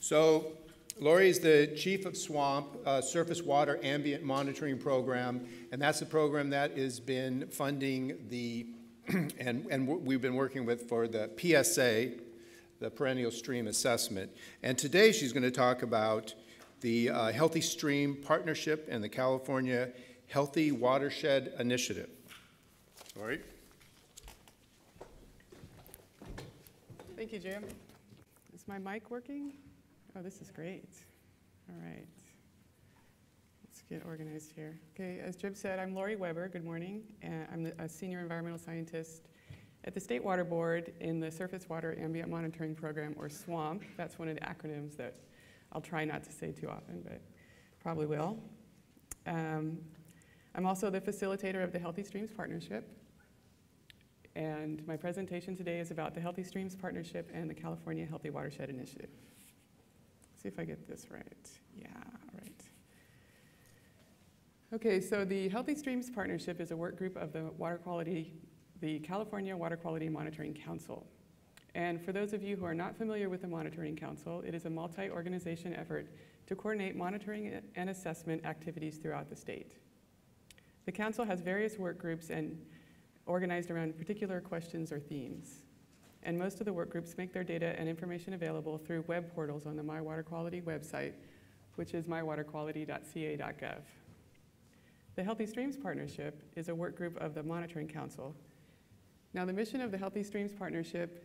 So Lori is the chief of SWAMP, Surface Water Ambient Monitoring Program, and that's a program that has been funding the, and we've been working with for the PSA, the Perennial Stream Assessment. And today she's going to talk about the Healthy Stream Partnership and the California Healthy Watershed Initiative. Lori? Thank you, Jim. Is my mic working? Oh, this is great. All right. Let's get organized here. Okay, as Jim said, I'm Lori Weber. Good morning. I'm a senior environmental scientist at the State Water Board in the Surface Water Ambient Monitoring Program, or SWAMP. That's one of the acronyms that I'll try not to say too often, but probably will. I'm also the facilitator of the Healthy Streams Partnership. And my presentation today is about the Healthy Streams Partnership and the California Healthy Watershed Initiative. See if I get this right. Yeah, right. Okay, so the Healthy Streams Partnership is a work group of the California Water Quality Monitoring Council. And for those of you who are not familiar with the Monitoring Council, it is a multi-organization effort to coordinate monitoring and assessment activities throughout the state. The council has various work groups and organized around particular questions or themes. And most of the work groups make their data and information available through web portals on the My Water Quality website, which is mywaterquality.ca.gov. The Healthy Streams Partnership is a work group of the Monitoring Council. Now, the mission of the Healthy Streams Partnership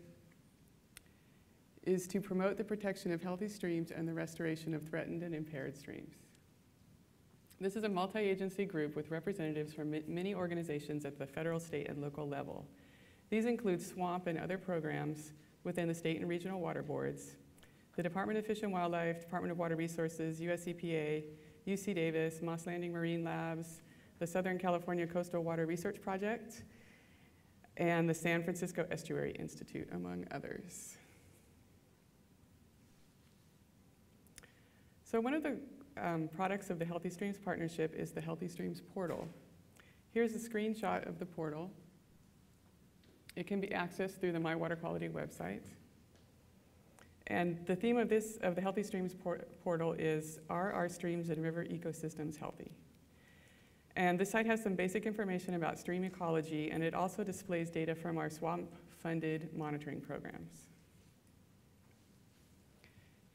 is to promote the protection of healthy streams and the restoration of threatened and impaired streams. This is a multi-agency group with representatives from many organizations at the federal, state, and local level. These include SWAMP and other programs within the state and regional water boards, the Department of Fish and Wildlife, Department of Water Resources, US EPA, UC Davis, Moss Landing Marine Labs, the Southern California Coastal Water Research Project, and the San Francisco Estuary Institute, among others. So one of the products of the Healthy Streams Partnership is the Healthy Streams Portal. Here's a screenshot of the portal. It can be accessed through the My Water Quality website. And the theme of the Healthy Streams portal is, are our streams and river ecosystems healthy? And the site has some basic information about stream ecology, and it also displays data from our SWAMP-funded monitoring programs.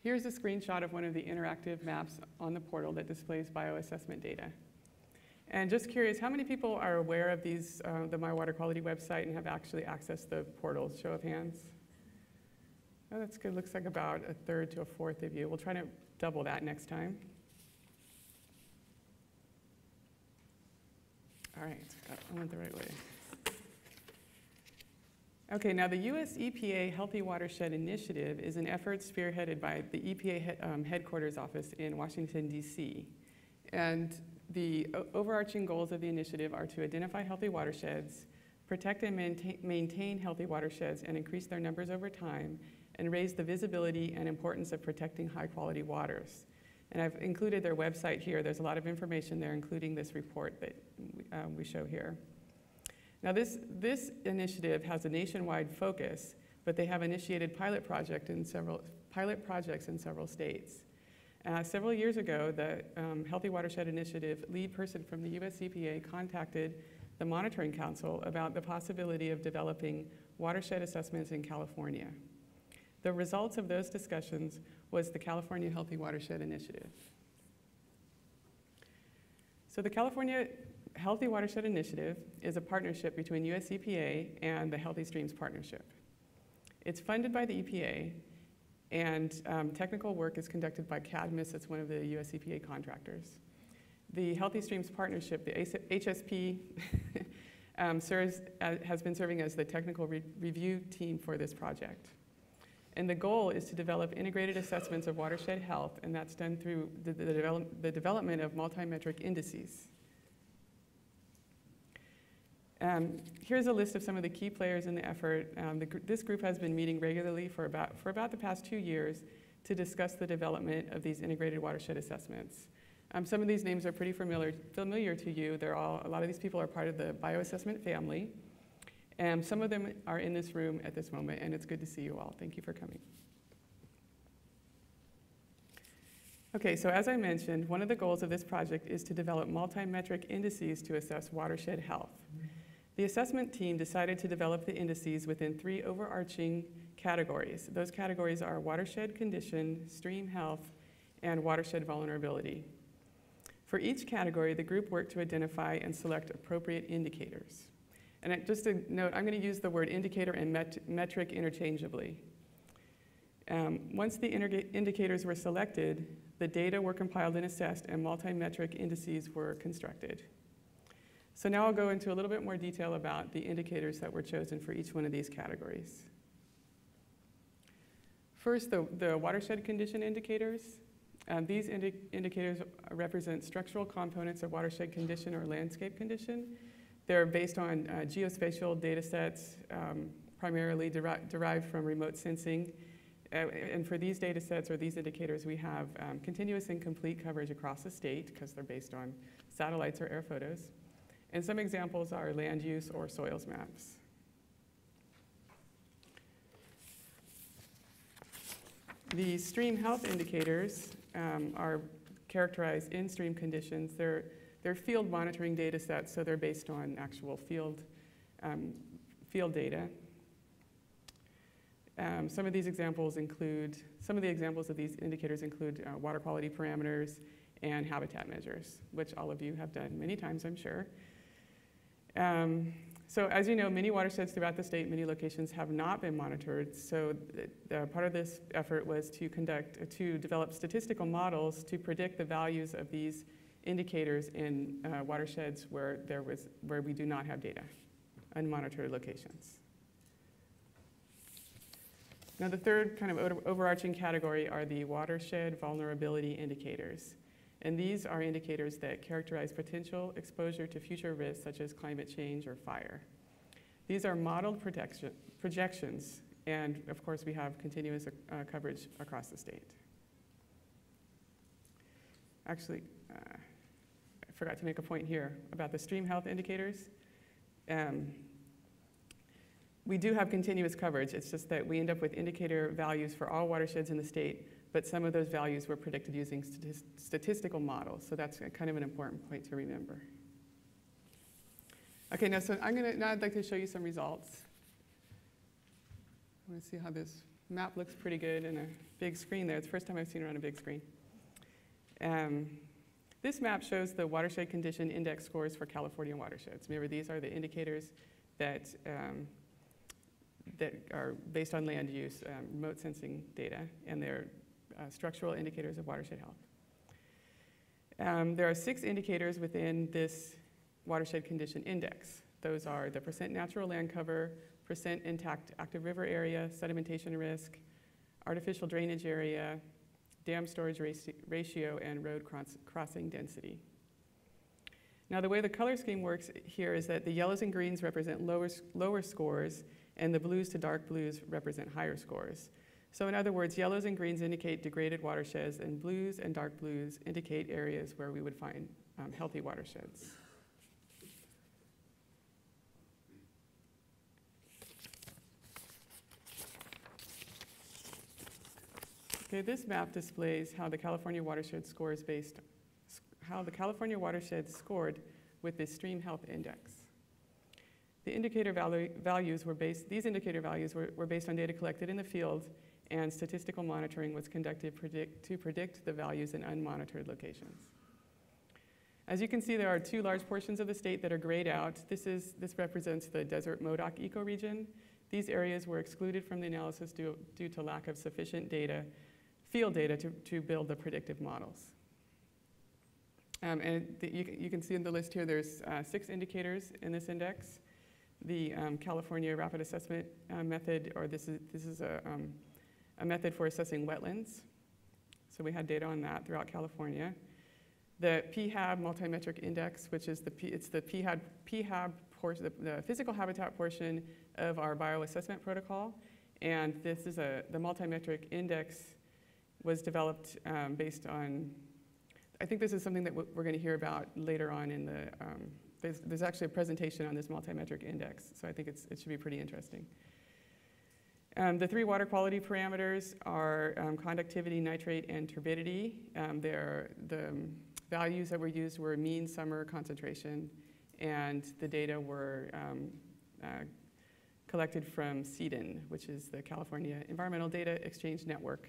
Here's a screenshot of one of the interactive maps on the portal that displays bioassessment data. And just curious, how many people are aware of these, the My Water Quality website, and have actually accessed the portal? Show of hands. Oh, that's good. Looks like about a third to a fourth of you. We'll try to double that next time. All right, I went the right way. Okay, now the US EPA Healthy Watershed Initiative is an effort spearheaded by the EPA headquarters office in Washington, DC. And the overarching goals of the initiative are to identify healthy watersheds, protect and maintain healthy watersheds, and increase their numbers over time, and raise the visibility and importance of protecting high-quality waters. And I've included their website here. There's a lot of information there, including this report that we show here. Now, this initiative has a nationwide focus, but they have initiated pilot projects in several states. Several years ago, the Healthy Watershed Initiative lead person from the US EPA contacted the Monitoring Council about the possibility of developing watershed assessments in California. The results of those discussions was the California Healthy Watershed Initiative. So the California Healthy Watershed Initiative is a partnership between US EPA and the Healthy Streams Partnership. It's funded by the EPA, and technical work is conducted by CABW. It's one of the US EPA contractors. The Healthy Streams Partnership, the HSP, has been serving as the technical review team for this project. And the goal is to develop integrated assessments of watershed health, and that's done through the development of multi-metric indices. Here's a list of some of the key players in the effort. This group has been meeting regularly for about the past 2 years to discuss the development of these integrated watershed assessments. Some of these names are pretty familiar to you. A lot of these people are part of the bioassessment family. And some of them are in this room at this moment, and it's good to see you all. Thank you for coming. Okay, so as I mentioned, one of the goals of this project is to develop multi-metric indices to assess watershed health. The assessment team decided to develop the indices within 3 overarching categories. Those categories are watershed condition, stream health, and watershed vulnerability. For each category, the group worked to identify and select appropriate indicators. And just a note, I'm going to use the word indicator and metric interchangeably. Once the indicators were selected, the data were compiled and assessed, and multi-metric indices were constructed. So now I'll go into a little bit more detail about the indicators that were chosen for each one of these categories. First, the watershed condition indicators. These indicators represent structural components of watershed condition or landscape condition. They're based on geospatial data sets, primarily derived from remote sensing. And for these data sets or these indicators, we have continuous and complete coverage across the state because they're based on satellites or air photos. And some examples are land use or soils maps. The stream health indicators are characterized in stream conditions. They're field monitoring data sets, so they're based on actual field data. Some of the examples of these indicators include water quality parameters and habitat measures, which all of you have done many times, I'm sure. So as you know, many watersheds throughout the state, many locations have not been monitored. So part of this effort was to develop statistical models to predict the values of these indicators in watersheds where we do not have data, unmonitored locations. Now the third kind of overarching category are the watershed vulnerability indicators. And these are indicators that characterize potential exposure to future risks such as climate change or fire. These are modeled projections, and of course we have continuous coverage across the state. Actually, I forgot to make a point here about the stream health indicators. We do have continuous coverage. It's just that we end up with indicator values for all watersheds in the state, but some of those values were predicted using statistical models. So that's kind of an important point to remember. Okay, now I'd like to show you some results. I want to see how this map looks pretty good in a big screen there. It's the first time I've seen it on a big screen. This map shows the watershed condition index scores for California watersheds. Remember, these are the indicators that are based on land use, remote sensing data, and they're structural indicators of watershed health. There are 6 indicators within this watershed condition index. Those are the percent natural land cover, percent intact active river area, sedimentation risk, artificial drainage area, dam storage ratio, and road crossing density. Now the way the color scheme works here is that the yellows and greens represent lower scores, and the blues to dark blues represent higher scores. So in other words, yellows and greens indicate degraded watersheds, and blues and dark blues indicate areas where we would find healthy watersheds. Okay, this map displays how the California watershed scored with the Stream Health Index. The indicator values were based on data collected in the field, and statistical monitoring was conducted to predict the values in unmonitored locations. As you can see, there are 2 large portions of the state that are grayed out. This represents the desert Modoc ecoregion. These areas were excluded from the analysis due to lack of sufficient field data to build the predictive models. You can see in the list here, there's 6 indicators in this index. The California Rapid Assessment Method, or this is a method for assessing wetlands. So we had data on that throughout California. The PHAB multimetric index, which is the PHAB portion, the physical habitat portion of our bioassessment protocol. And this is the multimetric index was developed based on, I think this is something that we're going to hear about later on in the, there's actually a presentation on this multimetric index, so I think it should be pretty interesting. The three water quality parameters are conductivity, nitrate, and turbidity. The values that were used were mean summer concentration, and the data were collected from CEDN, which is the California Environmental Data Exchange Network,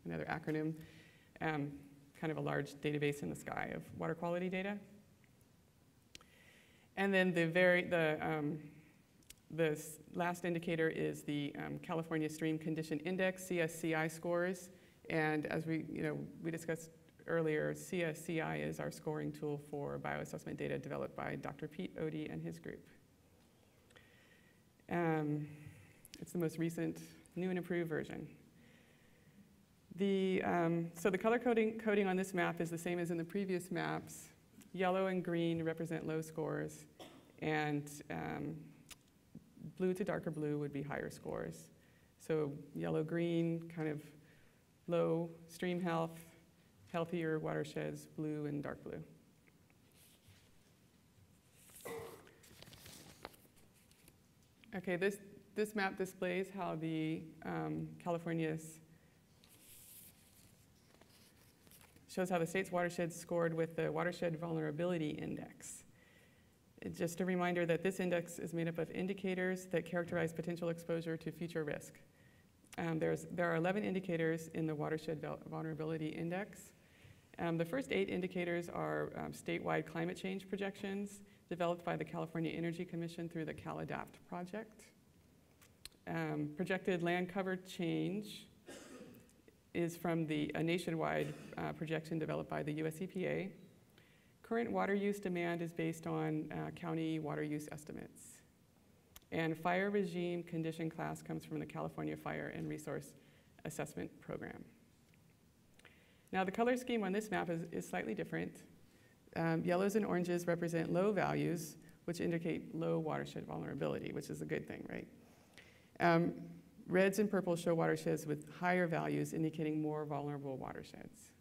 another acronym, kind of a large database in the sky of water quality data. And then the last indicator is the California Stream Condition Index, CSCI scores. And as we discussed earlier, CSCI is our scoring tool for bioassessment data developed by Dr. Pete Odie and his group. It's the most recent, new and improved version. So the color coding on this map is the same as in the previous maps. Yellow and green represent low scores, and blue to darker blue would be higher scores. So yellow-green, kind of low stream health, healthier watersheds, blue and dark blue. Okay, this map displays how the shows how the state's watersheds scored with the Watershed Vulnerability Index. It's just a reminder that this index is made up of indicators that characterize potential exposure to future risk. There are 11 indicators in the Watershed Vulnerability Index. The first 8 indicators are statewide climate change projections developed by the California Energy Commission through the CalAdapt project. Projected land cover change is from a nationwide projection developed by the US EPA. Current water use demand is based on county water use estimates. And fire regime condition class comes from the California Fire and Resource Assessment Program. Now the color scheme on this map is slightly different. Yellows and oranges represent low values, which indicate low watershed vulnerability, which is a good thing, right? Reds and purples show watersheds with higher values, indicating more vulnerable watersheds.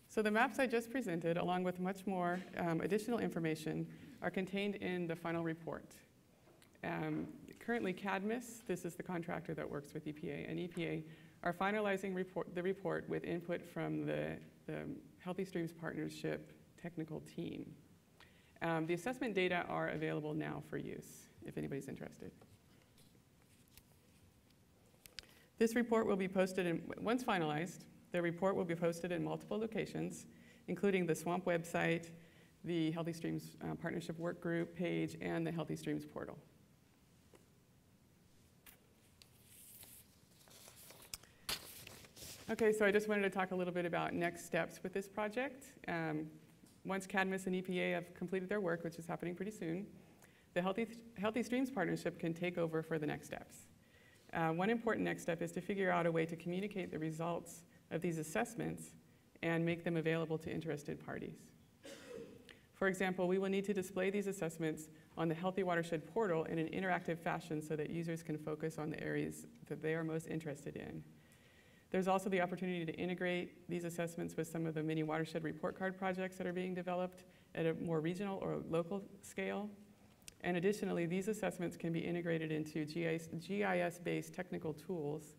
So the maps I just presented, along with much more additional information, are contained in the final report. Currently, CADMIS, this is the contractor that works with EPA, and EPA are finalizing the report with input from the Healthy Streams Partnership technical team. The assessment data are available now for use, if anybody's interested. This report will be posted, once finalized, the report will be posted in multiple locations, including the SWAMP website, the Healthy Streams Partnership Work Group page, and the Healthy Streams portal. Okay, so I just wanted to talk a little bit about next steps with this project. Once CADMIS and EPA have completed their work, which is happening pretty soon, the Healthy Streams Partnership can take over for the next steps. One important next step is to figure out a way to communicate the results of these assessments and make them available to interested parties. For example, we will need to display these assessments on the Healthy Watershed portal in an interactive fashion so that users can focus on the areas that they are most interested in. There's also the opportunity to integrate these assessments with some of the mini watershed report card projects that are being developed at a more regional or local scale. And additionally, these assessments can be integrated into GIS-based technical tools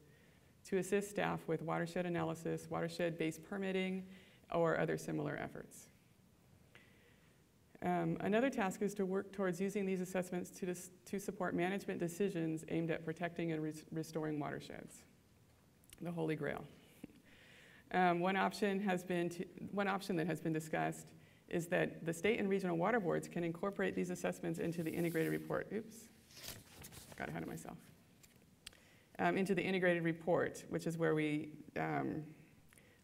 to assist staff with watershed analysis, watershed-based permitting, or other similar efforts. Another task is to work towards using these assessments to support management decisions aimed at protecting and restoring watersheds, the Holy Grail. One option that has been discussed is that the state and regional water boards can incorporate these assessments into the integrated report. Oops, got ahead of myself. Into the integrated report, which is where we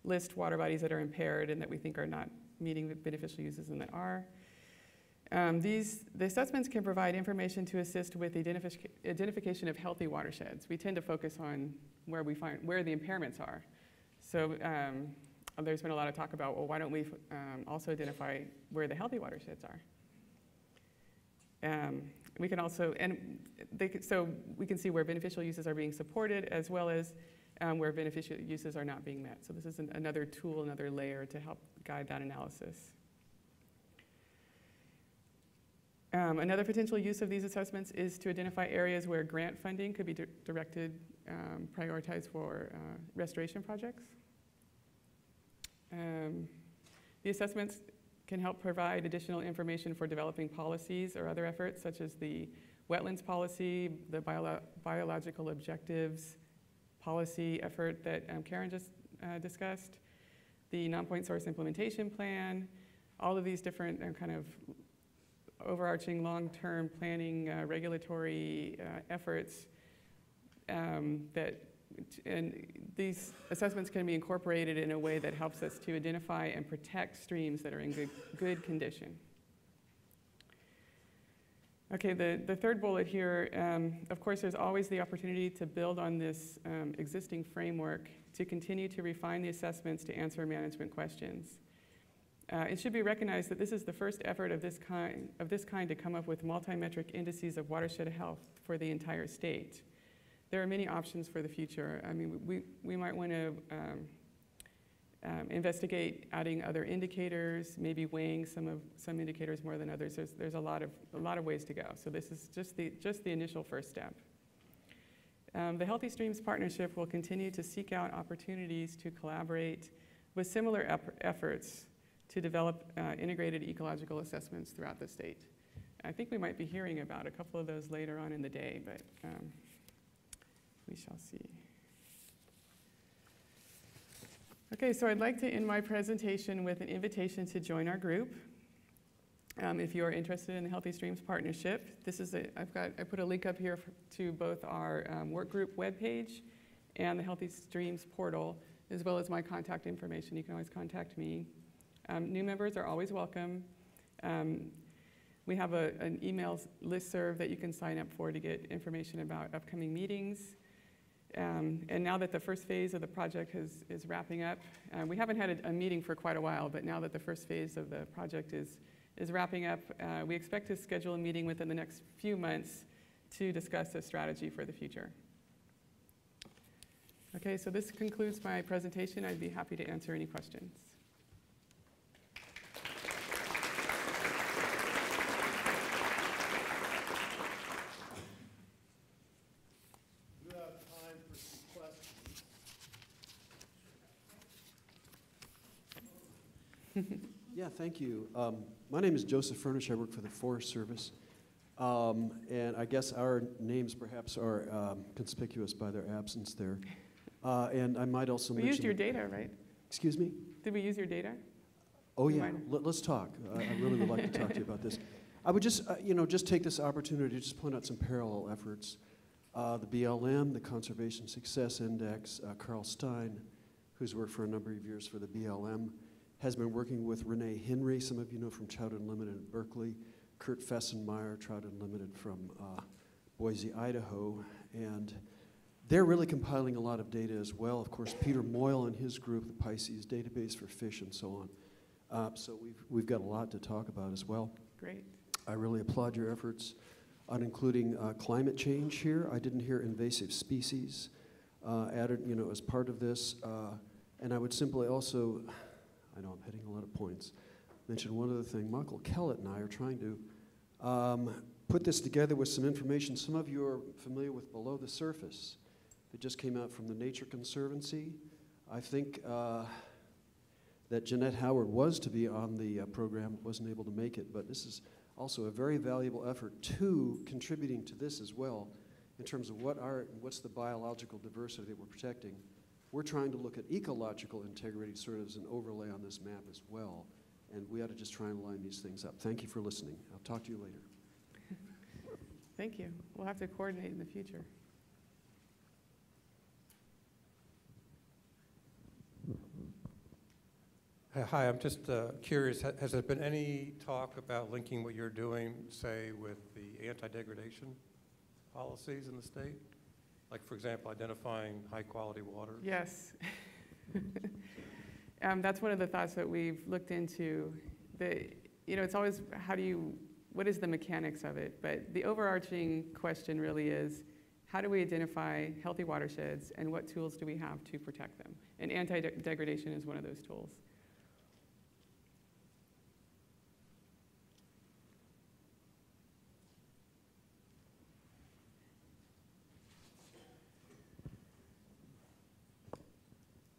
list water bodies that are impaired and that we think are not meeting the beneficial uses and that are. The assessments can provide information to assist with the identification of healthy watersheds. We tend to focus on where the impairments are. So there's been a lot of talk about, well, why don't we also identify where the healthy watersheds are? We can also, so we can see where beneficial uses are being supported as well as where beneficial uses are not being met. So this is another tool, another layer to help guide that analysis. Another potential use of these assessments is to identify areas where grant funding could be directed, prioritized for restoration projects. The assessments can help provide additional information for developing policies or other efforts, such as the wetlands policy, the biological objectives policy effort that Karen just discussed, the non-point source implementation plan, all of these different kind of overarching long-term planning regulatory efforts and these assessments can be incorporated in a way that helps us to identify and protect streams that are in good condition. Okay, the third bullet here, of course, there's always the opportunity to build on this existing framework to continue to refine the assessments to answer management questions. It should be recognized that this is the first effort of this kind to come up with multi-metric indices of watershed health for the entire state. There are many options for the future. I mean, we might want to investigate adding other indicators, maybe weighing some indicators more than others. There's a lot of ways to go. So this is just the initial first step. The Healthy Streams Partnership will continue to seek out opportunities to collaborate with similar efforts to develop integrated ecological assessments throughout the state. I think we might be hearing about a couple of those later on in the day, but we shall see. Okay, so I'd like to end my presentation with an invitation to join our group. If you are interested in the Healthy Streams Partnership, this is I put a link up here to both our work group webpage and the Healthy Streams portal, as well as my contact information. You can always contact me. New members are always welcome. We have an email listserv that you can sign up for to get information about upcoming meetings. And now that the first phase of the project is wrapping up, we haven't had a meeting for quite a while, but now that the first phase of the project is wrapping up, we expect to schedule a meeting within the next few months to discuss a strategy for the future. Okay, so this concludes my presentation. I'd be happy to answer any questions. Yeah, thank you. My name is Joseph Furnish. I work for the Forest Service. And I guess our names perhaps are conspicuous by their absence there. And I might also mention... We used your data, right? Excuse me? Did we use your data? Oh, yeah. Let's talk. I really would like to talk to you about this. I would just, just take this opportunity to just point out some parallel efforts. The BLM, the Conservation Success Index, Carl Stein, who's worked for a number of years for the BLM, has been working with Renee Henry, some of you know from Trout Unlimited in Berkeley, Kurt Fessenmeyer, Trout Unlimited from Boise, Idaho, and they're really compiling a lot of data as well. Of course, Peter Moyle and his group, the Pisces database for fish and so on. So we've got a lot to talk about as well. Great. I really applaud your efforts on including climate change here. I didn't hear invasive species added, as part of this. And I would simply also, I know I'm hitting a lot of points, mention one other thing. Michael Kellett and I are trying to put this together with some information. Some of you are familiar with Below the Surface. It just came out from the Nature Conservancy. I think that Jeanette Howard was to be on the program, wasn't able to make it, but this is also a very valuable effort to contributing to this as well in terms of what's the biological diversity that we're protecting. We're trying to look at ecological integrity sort of as an overlay on this map as well, and we ought to just try and line these things up. Thank you for listening. I'll talk to you later. Thank you. We'll have to coordinate in the future. Hi, I'm just curious, has there been any talk about linking what you're doing, say, with the anti-degradation policies in the state? Like, for example, identifying high-quality water? Yes. That's one of the thoughts that we've looked into. It's always what is the mechanics of it? But the overarching question really is, how do we identify healthy watersheds and what tools do we have to protect them? And anti-degradation is one of those tools.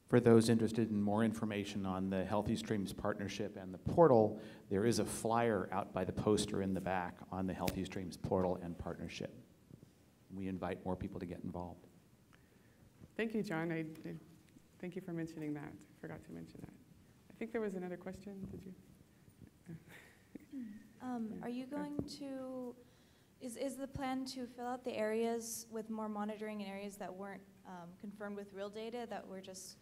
For those interested in more information on the Healthy Streams Partnership and the portal, there is a flyer out by the poster in the back on the Healthy Streams portal and partnership. We invite more people to get involved. Thank you, John. Thank you for mentioning that. I forgot to mention that. I think there was another question. Did you? Are you going to, is the plan to fill out the areas with more monitoring in areas that weren't confirmed with real data, that were just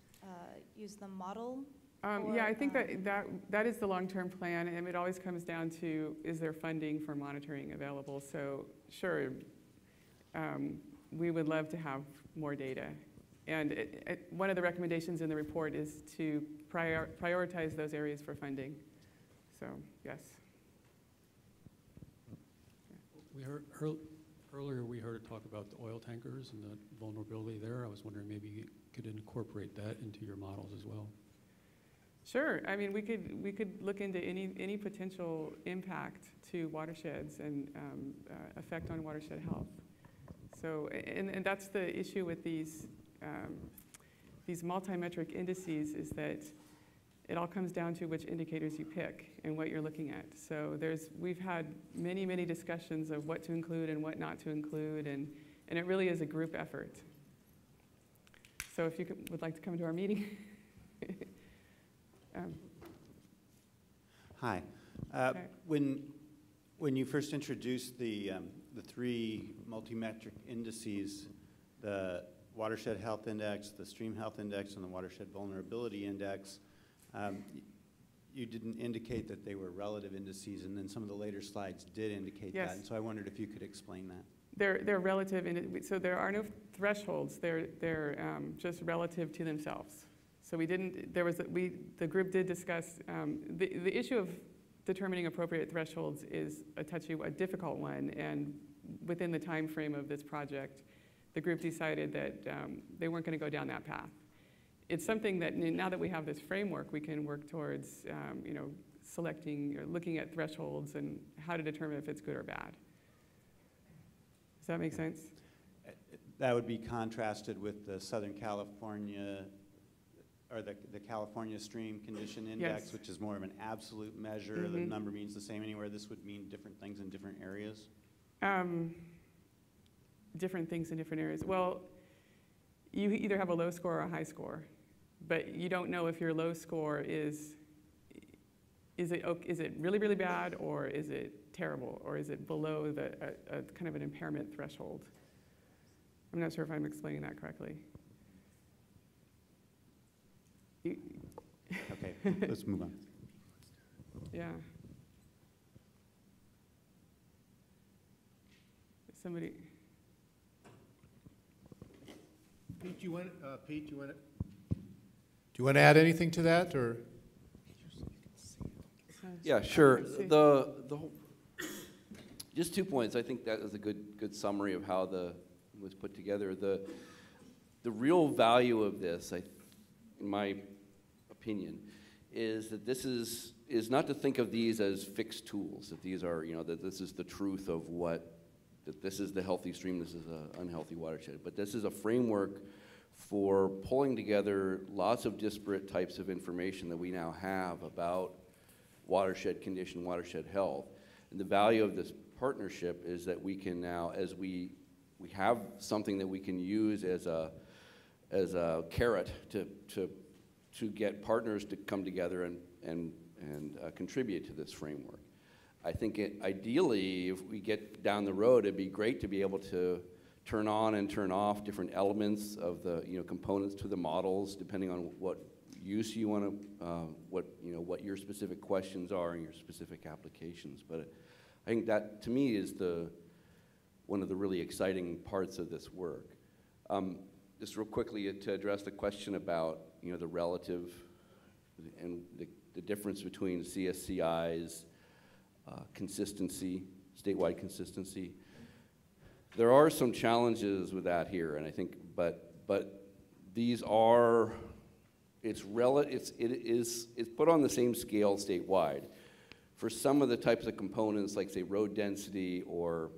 use the model? Yeah, I think that is the long-term plan, and it always comes down to, is there funding for monitoring available? So sure, we would love to have more data. And one of the recommendations in the report is to prioritize those areas for funding. So, yes. We heard earlier we heard a talk about the oil tankers and the vulnerability there. I was wondering maybe you could incorporate that into your models as well. Sure. I mean, we could look into any potential impact to watersheds and effect on watershed health. So, and that's the issue with these multi-metric indices, is that it all comes down to which indicators you pick and what you're looking at. So we've had many discussions of what to include and what not to include, and it really is a group effort. So if you would like to come to our meeting. Hi. When you first introduced the three multi-metric indices, the Watershed Health Index, the Stream Health Index, and the Watershed Vulnerability Index, you didn't indicate that they were relative indices, and then some of the later slides did indicate Yes. that. And so I wondered if you could explain that. They're relative, so there are no thresholds. They're just relative to themselves. So we didn't. The group did discuss the issue of determining appropriate thresholds is a difficult one, and within the time frame of this project, the group decided that they weren't going to go down that path. It's something that now that we have this framework, we can work towards, selecting or looking at thresholds and how to determine if it's good or bad. Does that make sense? That would be contrasted with the Southern California, or the California Stream Condition Index, Yes. which is more of an absolute measure. Mm-hmm. The number means the same anywhere. This would mean different things in different areas. Different things in different areas. Well, you either have a low score or a high score, but you don't know if your low score is it really bad, or is it terrible, or is it below a kind of an impairment threshold? I'm not sure if I'm explaining that correctly. Okay, let's move on. Yeah. Somebody. Pete, do you want to add anything to that, or? Yeah, sure. Let's see. The whole, just 2 points. I think that is a good summary of how was put together. The real value of this, in my opinion, is that this is not to think of these as fixed tools. That these are, that this is the truth of that this is the healthy stream, this is an unhealthy watershed. But this is a framework for pulling together lots of disparate types of information that we now have about watershed condition, watershed health. And the value of this partnership is that we can now, as we have something that we can use as a carrot to get partners to come together and contribute to this framework. I think ideally, if we get down the road, it'd be great to be able to turn on and turn off different elements of the components to the models, depending on what use you want to, what your specific questions are and your specific applications. But I think that, to me, is one of the really exciting parts of this work. Just real quickly to address the question about the relative and the difference between CSCI's consistency, statewide consistency. There are some challenges with that here, and I think, but these are, it's put on the same scale statewide. For some of the types of components, like say road density or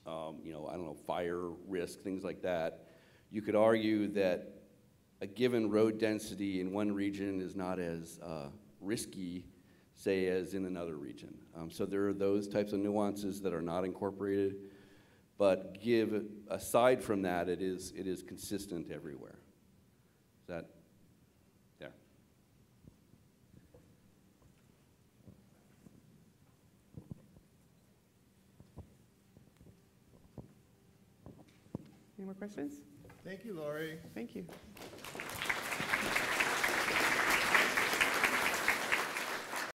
I don't know, fire risk, things like that, you could argue that a given road density in one region is not as risky, say, as in another region. So there are those types of nuances that are not incorporated, but aside from that, it is consistent everywhere. Is that there? Any more questions? Thank you, Lori. Thank you.